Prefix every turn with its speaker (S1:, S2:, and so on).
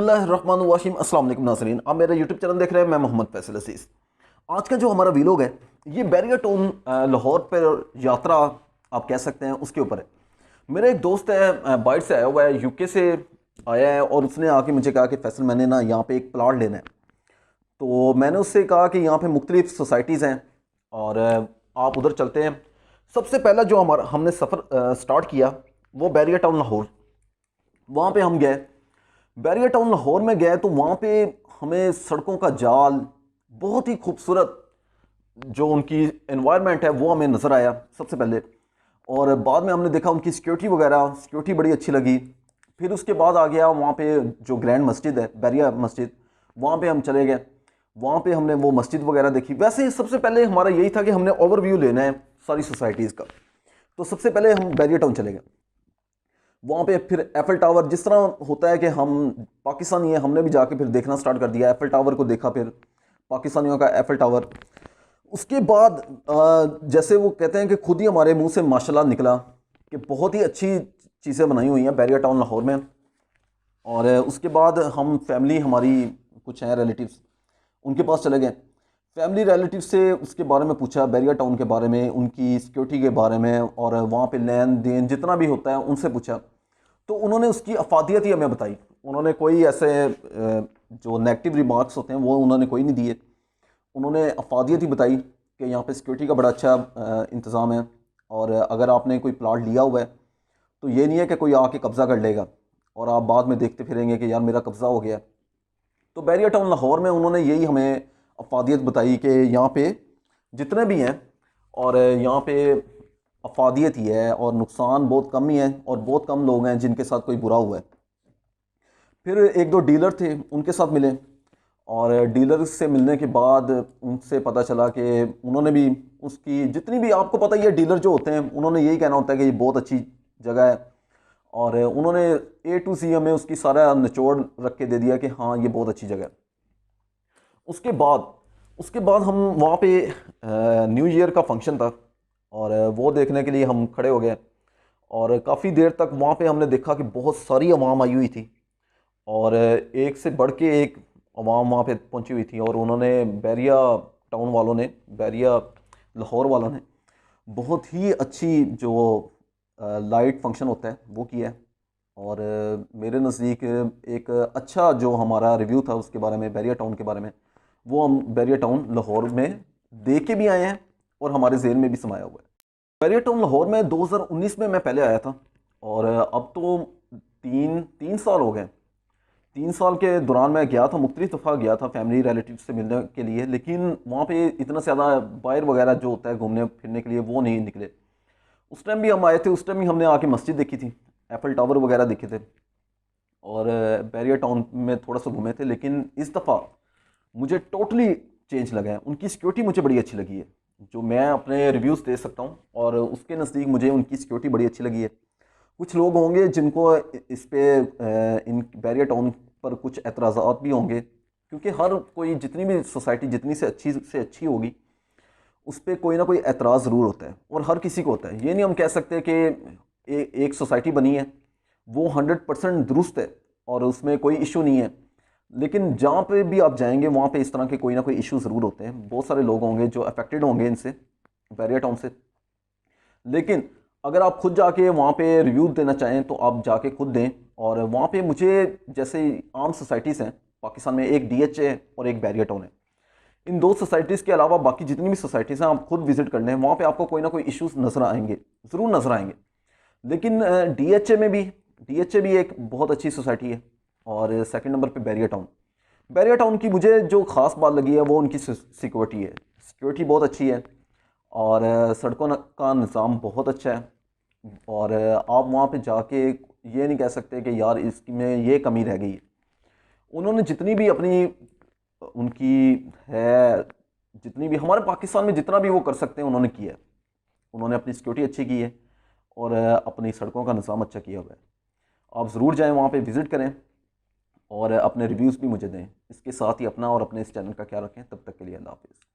S1: बिस्मिल्लाहिर्रहमानिर्रहीम। अस्सलाम वालेकुम नाज़रीन, आप मेरा यूट्यूब चैनल देख रहे हैं। मैं मोहम्मद फैसल असीस। आज का जो हमारा वीलॉग है ये बैरियर टाउन लाहौर पर यात्रा आप कह सकते हैं उसके ऊपर है। मेरा एक दोस्त है, बाहर से आया हुआ है, यूके से आया है और उसने आके मुझे कहा कि फैसल मैंने ना यहाँ पे एक प्लाट लेना है। तो मैंने उससे कहा कि यहाँ पे मुख्तलिफ सोसाइटीज़ हैं और आप उधर चलते हैं। सबसे पहला जो हमारा हमने सफ़र स्टार्ट किया वो बैरियर टाउन लाहौर। वहाँ पे हम गए, बैरियर टाउन लाहौर में गए तो वहाँ पे हमें सड़कों का जाल, बहुत ही खूबसूरत जो उनकी एनवायरनमेंट है वो हमें नज़र आया सबसे पहले। और बाद में हमने देखा उनकी सिक्योरिटी वगैरह, सिक्योरिटी बड़ी अच्छी लगी। फिर उसके बाद आ गया वहाँ पे जो ग्रैंड मस्जिद है, बैरिया मस्जिद, वहाँ पे हम चले गए। वहाँ पे हमने वो मस्जिद वगैरह देखी। वैसे सबसे पहले हमारा यही था कि हमने ओवरव्यू लेना है सारी सोसाइटीज़ का। तो सबसे पहले हम बैरियर टाउन चले गए। वहाँ पे फिर एफएल टावर, जिस तरह होता है कि हम पाकिस्तानी हैं, हमने भी जाके फिर देखना स्टार्ट कर दिया। एफएल टावर को देखा, फिर पाकिस्तानियों का एफएल टावर। उसके बाद जैसे वो कहते हैं कि खुद ही हमारे मुंह से माशाल्लाह निकला कि बहुत ही अच्छी चीज़ें बनाई हुई हैं बैरियर टाउन लाहौर में। और उसके बाद हम फैमिली, हमारी कुछ हैं रिलेटिव्स, उनके पास चले गए। फैमिली रिलेटिव से उसके बारे में पूछा, बैरियर टाउन के बारे में, उनकी सिक्योरिटी के बारे में और वहाँ पे लेन देन जितना भी होता है उनसे पूछा। तो उन्होंने उसकी अफादियत ही हमें बताई। उन्होंने कोई ऐसे जो नेगेटिव रिमार्क्स होते हैं वो उन्होंने कोई नहीं दिए। उन्होंने अफादियत ही बताई कि यहाँ पे सिक्योरिटी का बड़ा अच्छा इंतज़ाम है। और अगर आपने कोई प्लाट लिया हुआ है तो ये नहीं है कि कोई आके कब्ज़ा कर लेगा और आप बाद में देखते फिरेंगे कि यार मेरा कब्ज़ा हो गया। तो बैरियर टाउन लाहौर में उन्होंने यही हमें अफादियत बताई कि यहाँ पे जितने भी हैं और यहाँ पे अफादियत ही है और नुकसान बहुत कम ही है और बहुत कम लोग हैं जिनके साथ कोई बुरा हुआ है। फिर एक दो डीलर थे, उनके साथ मिले और डीलर से मिलने के बाद उनसे पता चला कि उन्होंने भी उसकी जितनी भी, आपको पता ही है डीलर जो होते हैं उन्होंने यही कहना होता है कि ये बहुत अच्छी जगह है। और उन्होंने ए टू सी हमें उसकी सारा निचोड़ रख के दे दिया कि हाँ ये बहुत अच्छी जगह है। उसके बाद हम वहाँ पे न्यू ईयर का फंक्शन था और वो देखने के लिए हम खड़े हो गए। और काफ़ी देर तक वहाँ पे हमने देखा कि बहुत सारी आवाम आई हुई थी और एक से बढ़ के एक आवाम वहाँ पे पहुँची हुई थी। और उन्होंने बैरिया टाउन वालों ने, बैरिया लाहौर वालों ने बहुत ही अच्छी जो लाइट फंक्शन होता है वो किया है। और मेरे नज़दीक एक अच्छा जो हमारा रिव्यू था उसके बारे में, बैरिया टाउन के बारे में, वो हम बैरिया टाउन लाहौर में देख के भी आए हैं और हमारे जहन में भी समाया हुआ है। बैरियर टाउन लाहौर में 2019 में मैं पहले आया था और अब तो तीन तीन साल हो गए। 3 साल के दौरान मैं गया था, मुख्तलिफ दफ़ा गया था फैमिली रिलेटिव से मिलने के लिए, लेकिन वहाँ पे इतना ज़्यादा बाहर वगैरह जो होता है घूमने फिरने के लिए वो नहीं निकले। उस टाइम भी हम आए थे, उस टाइम भी हमने आके मस्जिद देखी थी, एफएल टावर वगैरह देखे थे और बैरियर टाउन में थोड़ा सा घूमे थे। लेकिन इस दफ़ा मुझे टोटली चेंज लगा है। उनकी सिक्योरिटी मुझे बड़ी अच्छी लगी है, जो मैं अपने रिव्यूज़ दे सकता हूँ और उसके नज़दीक मुझे उनकी सिक्योरिटी बड़ी अच्छी लगी है। कुछ लोग होंगे जिनको इस पे इन बैरियर टाउन पर कुछ एतराज़ात भी होंगे, क्योंकि हर कोई, जितनी भी सोसाइटी जितनी से अच्छी होगी उस पर कोई ना कोई एतराज़ ज़रूर होता है और हर किसी को होता है। ये नहीं हम कह सकते कि एक सोसाइटी बनी है वो 100% दुरुस्त है और उसमें कोई इशू नहीं है। लेकिन जहाँ पे भी आप जाएंगे वहाँ पे इस तरह के कोई ना कोई इशू ज़रूर होते हैं। बहुत सारे लोग होंगे जो अफेक्टेड होंगे इनसे, बैरियर टाउन से। लेकिन अगर आप खुद जाके वहाँ पे रिव्यू देना चाहें तो आप जाके खुद दें। और वहाँ पे मुझे, जैसे आम सोसाइटीज़ हैं पाकिस्तान में, एक डीएचए है और एक बैरियर टाउन है। इन दो सोसाइटीज़ के अलावा बाकी जितनी भी सोसाइटीज़ हैं आप खुद विजिट कर लें, वहाँ पे आपको कोई ना कोई इश्यूज नज़र आएंगे, ज़रूर नज़र आएंगे। लेकिन डीएचए भी एक बहुत अच्छी सोसाइटी है। और सेकंड नंबर पे बैरियर टाउन। बैरियर टाउन की मुझे जो ख़ास बात लगी है वो उनकी सिक्योरिटी है। सिक्योरिटी बहुत अच्छी है और सड़कों का निज़ाम बहुत अच्छा है। और आप वहाँ पे जाके ये नहीं कह सकते कि यार इसमें ये कमी रह गई है। उन्होंने जितनी भी अपनी उनकी है, जितनी भी हमारे पाकिस्तान में जितना भी वो कर सकते हैं उन्होंने किया है। उन्होंने अपनी सिक्योरिटी अच्छी की है और अपनी सड़कों का निज़ाम अच्छा किया हुआ है। आप ज़रूर जाएं, वहाँ पे विज़िट करें और अपने रिव्यूज़ भी मुझे दें। इसके साथ ही अपना और अपने इस चैनल का ख्याल रखें। तब तक के लिए अल्लाह हाफ़िज़।